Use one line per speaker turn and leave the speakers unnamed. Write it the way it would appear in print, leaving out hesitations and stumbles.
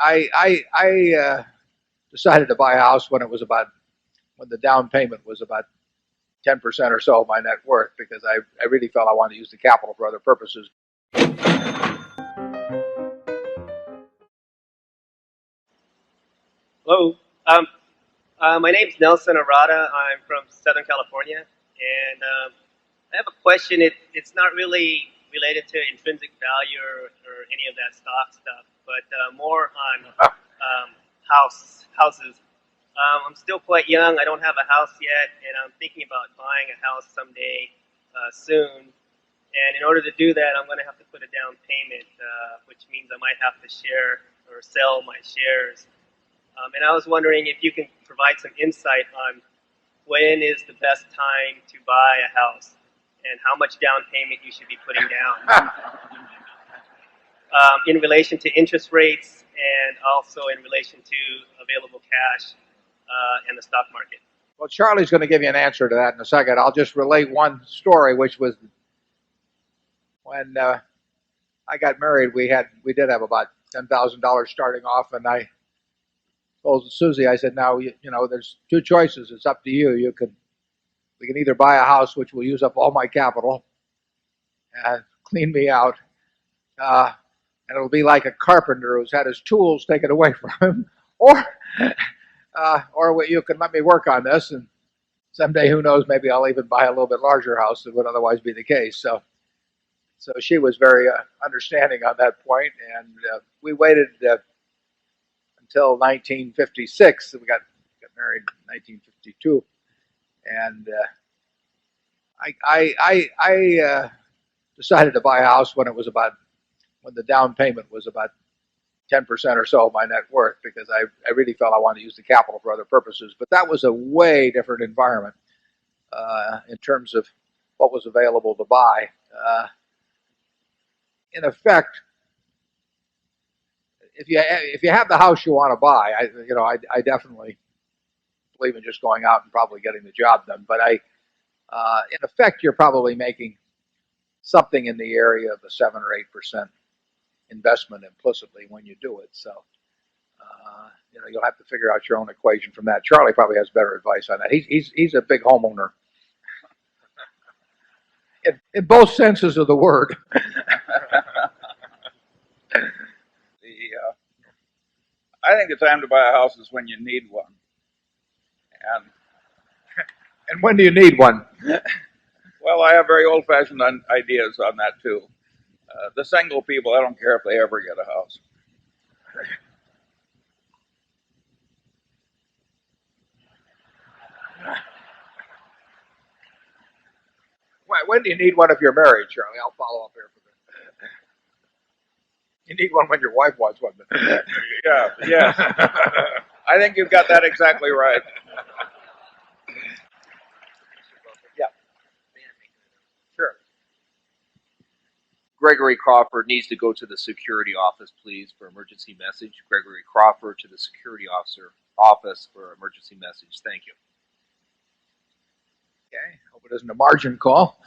I decided to buy a house when when the down payment was about 10% or so of my net worth, because I really felt I wanted to use the capital for other purposes.
Hello. My name's Nelson Arata. I'm from Southern California, and I have a question. It's not really related to intrinsic value or any of that stock stuff, but more on houses. I'm still quite young. I don't have a house yet, and I'm thinking about buying a house someday soon. And in order to do that, I'm going to have to put a down payment, which means I might have to share or sell my shares. And I was wondering if you can provide some insight on when is the best time to buy a house and how much down payment you should be putting down in relation to interest rates and also in relation to available cash and the stock market.
Well, Charlie's going to give you an answer to that in a second. I'll just relate one story, which was when I got married. We did have about $10,000 starting off, and I told Susie, I said, now, there's two choices. It's up to you. We can either buy a house, which will use up all my capital and clean me out, and it'll be like a carpenter who's had his tools taken away from him, or you can let me work on this, and someday, who knows, maybe I'll even buy a little bit larger house than would otherwise be the case. So she was very understanding on that point, and we waited until 1956. We got married in 1952, and I decided to buy a house when the down payment was about 10% or so of my net worth, because I really felt I wanted to use the capital for other purposes. But that was a way different environment in terms of what was available to buy. In effect, if you have the house you want to buy, I definitely believe in just going out and probably getting the job done. But in effect, you're probably making something in the area of a 7 or 8% investment implicitly when you do it. So you'll have to figure out your own equation from that. Charlie probably has better advice on that. He's a big homeowner in both senses of the word.
I think the time to buy a house is when you need one.
And when do you need one?
Well, I have very old-fashioned ideas on that too. The single people, I don't care if they ever get a house.
When do you need one if you're married, Charlie? I'll follow up here for this. You need one when your wife wants one.
Yeah. I think you've got that exactly right.
Yeah. Sure.
Gregory Crawford needs to go to the security office, please, for emergency message. Gregory Crawford to the security office for emergency message. Thank you.
Okay. Hope it isn't a margin call.